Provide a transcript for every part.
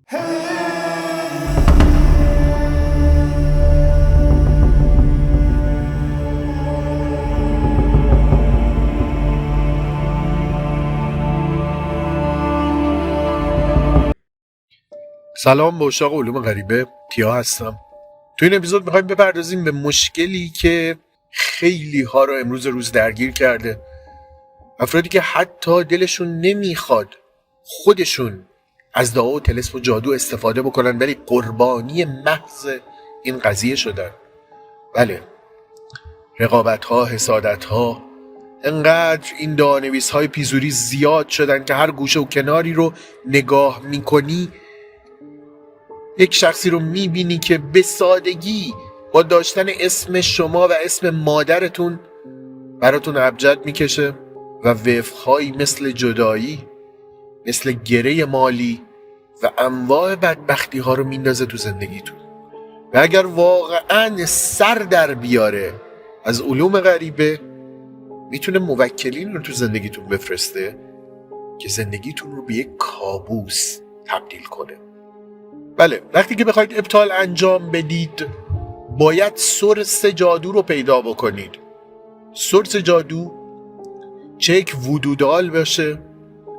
سلام، به اشاق علوم غریبه تیا هستم. تو این اپیزود میخوایم بپردازیم به مشکلی که خیلی ها رو امروز روز درگیر کرده. افرادی که حتی دلشون نمیخواد خودشون از دعا و طلسم و جادو استفاده بکنن ولی قربانی محض این قضیه شدن. بله، رقابت ها، حسادت ها، انقدر این دعانویس های پیزوری زیاد شدن که هر گوشه و کناری رو نگاه میکنی یک شخصی رو میبینی که به سادگی با داشتن اسم شما و اسم مادرتون براتون ابجد میکشه و وفق‌هایی مثل جدایی، مثل گره مالی و انواع بدبختی ها رو میندازه تو زندگیتون. و اگر واقعا سر در بیاره از علوم غریبه، میتونه موکلین رو تو زندگیتون بفرسته که زندگیتون رو به یک کابوس تبدیل کنه. بله، وقتی که بخواید ابطال انجام بدید باید سورس جادو رو پیدا بکنید. سورس جادو چه یک وودودال باشه،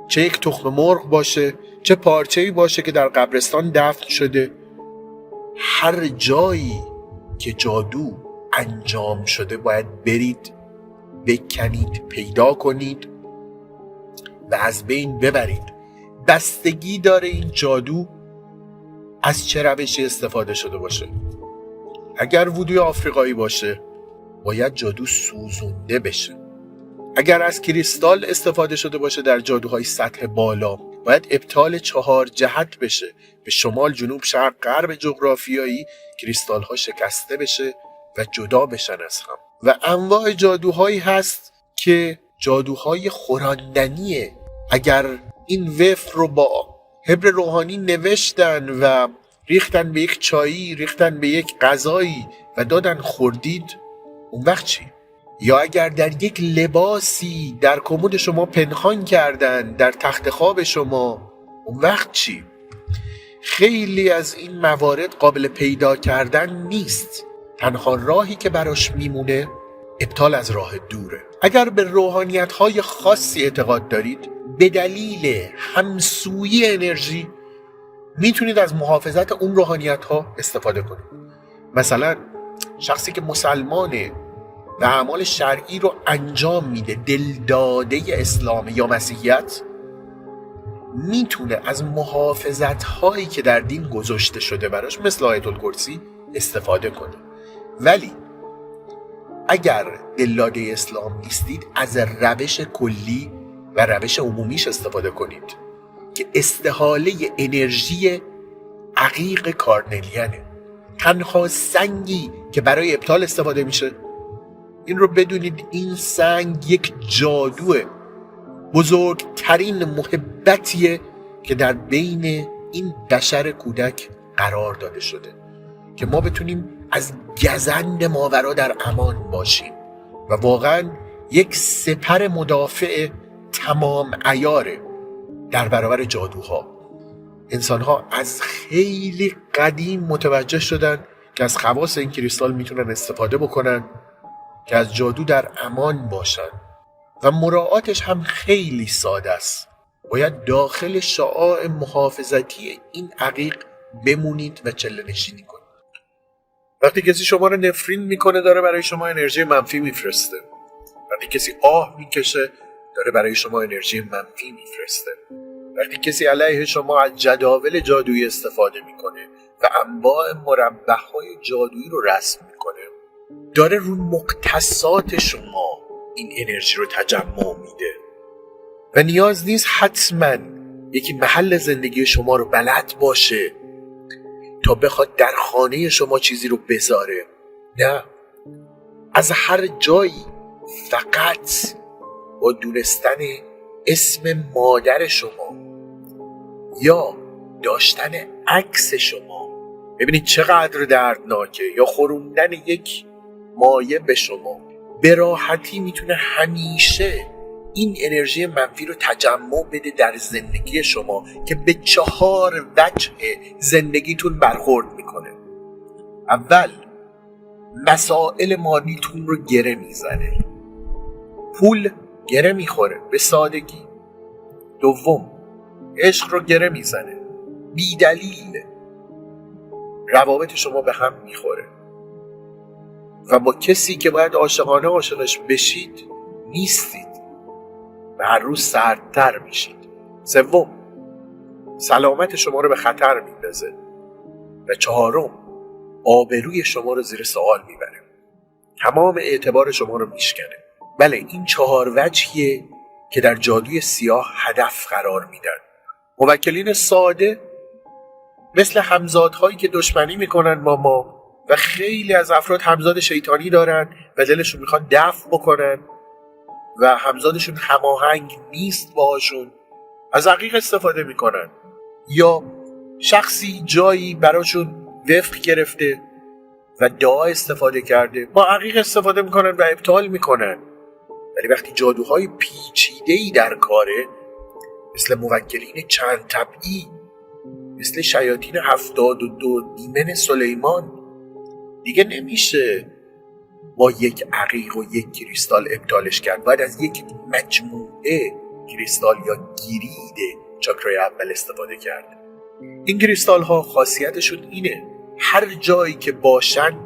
چه یک تخم مرغ باشه، چه پارچه‌ای باشه که در قبرستان دفن شده، هر جایی که جادو انجام شده باید برید، بکنید، پیدا کنید و از بین ببرید. بستگی داره این جادو از چه روشی استفاده شده باشه. اگر وودوی آفریقایی باشه باید جادو سوزونده بشه. اگر از کریستال استفاده شده باشه در جادوهای سطح بالا باید ابطال 4 جهت بشه، به شمال، جنوب، شرق، غرب جغرافیایی کریستال ها شکسته بشه و جدا بشن از هم. و انواع جادوهایی هست که جادوهای خوراندنیه. اگر این وفر رو با حبر روحانی نوشتن و ریختن به یک چایی، ریختن به یک غذایی و دادن خوردید، اون وقت چی؟ یا اگر در یک لباسی در کمد شما پنهان کردن، در تخت خواب شما، اون وقت چی؟ خیلی از این موارد قابل پیدا کردن نیست. تنها راهی که براش میمونه ابطال از راه دوره. اگر به روحانیت‌های خاصی اعتقاد دارید، به دلیل همسویی انرژی میتونید از محافظت اون روحانیت‌ها استفاده کنید. مثلا شخصی که مسلمانه و اعمال شرعی رو انجام میده، دلداده اسلام یا مسیحیت، میتونه از محافظت‌هایی که در دین گذاشته شده براش مثل آیت الکرسی استفاده کنه. ولی اگر دلداده اسلام نیستید، از روش کلی و روش عمومیش استفاده کنید که استحاله انرژی عقیق کارنلیانه. تنها سنگی که برای ابطال استفاده میشه، این رو بدونید، این سنگ یک جادوه، بزرگترین محبتیه که در بین این بشر کودک قرار داده شده که ما بتونیم از گزند ماورا در امان باشیم و واقعا یک سپر مدافع تمام عیاره در برابر جادوها. انسان‌ها از خیلی قدیم متوجه شدن که از خواص این کریستال میتونن استفاده بکنن که از جادو در امان باشن و مراعاتش هم خیلی ساده است. باید داخل شعاع محافظتی این عقیق بمونید و چله نشینی کنید. وقتی کسی شما رو نفرین میکنه داره برای شما انرژی منفی میفرسته. وقتی کسی آه میکشه داره برای شما انرژی منفی میفرسته. وقتی کسی علیه شما از جداول جادویی استفاده میکنه و انواع مربع‌های جادویی رو رسم میکنه، داره رو مقتصات شما این انرژی رو تجمع میده و نیاز نیست حتما یکی محل زندگی شما رو بلد باشه تا بخواد در خانه شما چیزی رو بذاره. نه، از هر جایی فقط با دونستن اسم مادر شما یا داشتن عکس شما، ببینید چقدر دردناکه، یا خوروندن یک مایه به شما، به راحتی میتونه همیشه این انرژی منفی رو تجمع بده در زندگی شما که به 4 وجه زندگیتون برخورد میکنه. اول، مسائل مالیتون رو گره میزنه. پول گره میخوره به سادگی. دوم، عشق رو گره میزنه بی دلیل. روابط شما به هم میخوره و با کسی که باید عاشقانه عاشقش بشید نیستید و هر روز سردتر میشید. سوم، سلامت شما رو به خطر میندازه. و چهارم، آبروی شما رو زیر سوال میبره، تمام اعتبار شما رو میشکنه. بله، این 4 وجهیه که در جادوی سیاه هدف قرار میدن. موکلین ساده مثل همزادهایی که دشمنی میکنن با ما و خیلی از افراد همزاد شیطانی دارن و دلشون میخوان دفع بکنن و همزادشون هماهنگ نیست باهاشون، از عقیق استفاده میکنن. یا شخصی جایی براشون وفق گرفته و دعا استفاده کرده، با عقیق استفاده میکنن و ابطال میکنن. ولی وقتی جادوهای پیچیده‌ای در کاره، مثل موکلین چند طبعی، مثل شیاطین 72 دیمن سلیمان، دیگه نمیشه با یک عقیق و یک کریستال ابطالش کرد. باید از یک مجموعه کریستال یا گرید چاکرای اول استفاده کرد. این کریستال ها خاصیتشون اینه هر جایی که باشن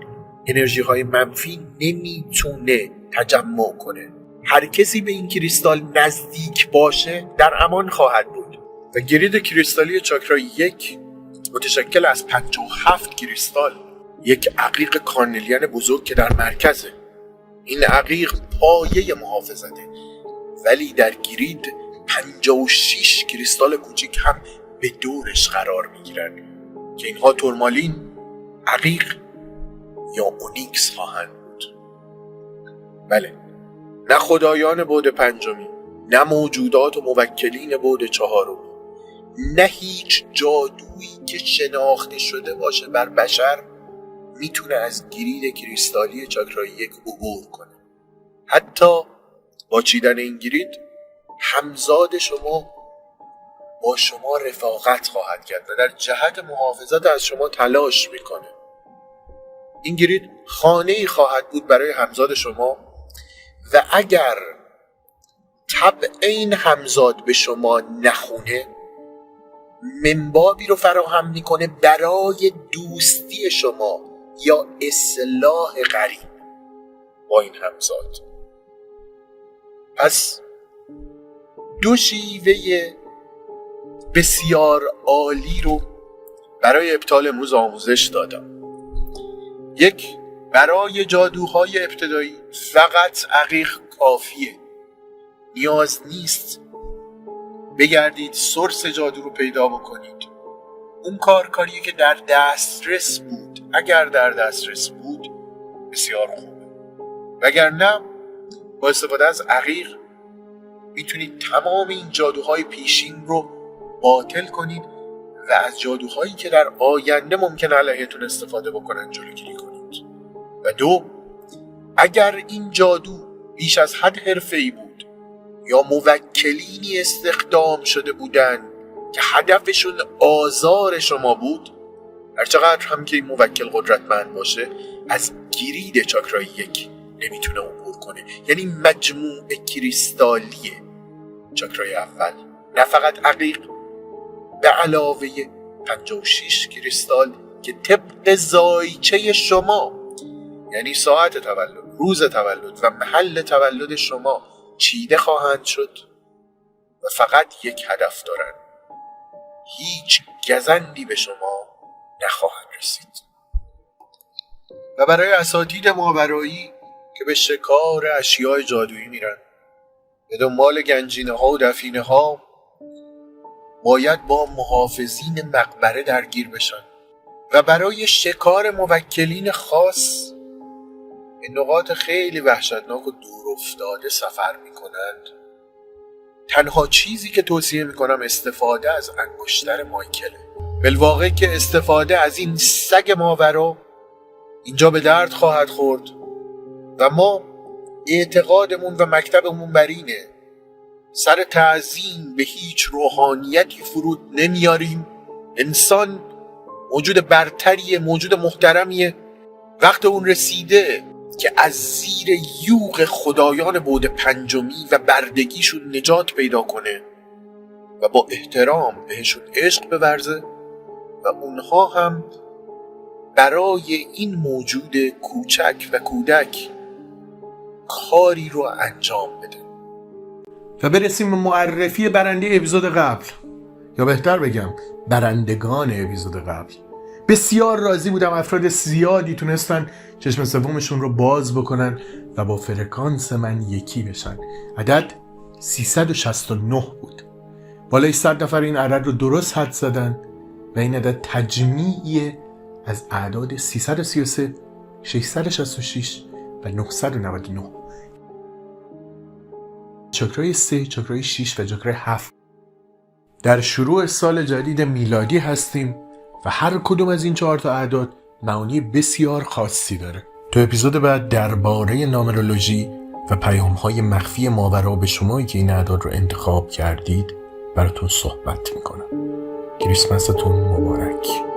انرژی های منفی نمیتونه تجمع کنه. هر کسی به این کریستال نزدیک باشه در امان خواهد بود. و گرید کریستالی چاکرای 1 متشکل از 57 کریستال، یک عقیق کارنلیان بزرگ که در مرکزه. این عقیق پایه محافظته، ولی در گرید 56 کریستال کوچیک هم به دورش قرار میگیرن که اینها تورمالین، عقیق یا اونیکس خواهند بود. بله، نه خدایان بعد 5، نه موجودات و موکلین بعد 4، نه هیچ جادویی که شناخته شده باشه بر بشر میتونه از گرید کریستالی چاکرای 1 عبور کنه. حتی با چیدن این گرید همزاد شما با شما رفاقت خواهد کرد و در جهت محافظت از شما تلاش میکنه. این گرید خانه‌ای خواهد بود برای همزاد شما و اگر طبع این همزاد به شما نخونه، منبابی رو فراهم میکنه برای دوستی شما یا اصلاح قریب با این همزاد. پس 2 شیوه بسیار عالی رو برای ابطال امروز آموزش دادم. یک، برای جادوهای ابتدایی فقط عقیق کافیه. نیاز نیست بگردید سورس جادو رو پیدا بکنید. اون کاریه که در دسترس بود. اگر در دسترس بود بسیار خوبه، وگرنه با استفاده از عقیق میتونید تمام این جادوهای پیشین رو باطل کنید و از جادوهایی که در آینده ممکن علیهتون استفاده بکنن جلوگیری کنید. و 2، اگر این جادو بیش از حد حرفه‌ای بود یا موکلینی استخدام شده بودن که هدفشون آزار شما بود، هرچقدر هم که این موکل قدرتمند باشه از گرید چاکرای 1 نمیتونه عبور کنه. یعنی مجموعه کریستالی چاکرای اول، نه فقط عقیق، به علاوه 56 کریستال که طبق زایچه شما، یعنی ساعت تولد، روز تولد و محل تولد شما چیده خواهند شد و فقط یک هدف دارن: هیچ گزندی به شما نخواهد رسید. و برای اساتید ماورایی که به شکار اشیاء جادویی میرن، به دنبال گنجینه ها و دفینه ها، باید با محافظین مقبره درگیر بشن. و برای شکار موکلین خاص به نقاط خیلی وحشتناک و دور افتاده سفر میکنند. تنها چیزی که توصیه میکنم استفاده از انگشتر مایکله. بالواقع که استفاده از این سگ ماورا اینجا به درد خواهد خورد و ما اعتقادمون و مکتبمون بر اینه سر تعظیم به هیچ روحانیتی فرود نمیاریم. انسان موجود برتریه، موجود محترمیه. وقت اون رسیده که از زیر یوغ خدایان بعد پنجمی و بردگیشون نجات پیدا کنه و با احترام بهشون عشق بورزه و اونها هم برای این موجود کوچک و کودک کاری رو انجام بده. و برسیم به معرفی برنده اپیزود قبل، یا بهتر بگم برندگان اپیزود قبل. بسیار راضی بودم افراد زیادی تونستن چشم سومشون رو باز بکنن و با فرکانس من یکی بشن. عدد 369 بود. بالای 100 نفر این عدد رو درست حد زدن و این عدد تجمیعی از اعداد 333 666 و 999. چاکرای 3، چاکرای 6 و چاکرای 7. در شروع سال جدید میلادی هستیم و هر کدوم از این 4 تا اعداد معانی بسیار خاصی داره. تو اپیزود بعد درباره نامرولوژی و پیام‌های مخفی ماورا به شمایی که این اعداد رو انتخاب کردید براتون صحبت میکنم. کریسمستون مبارک.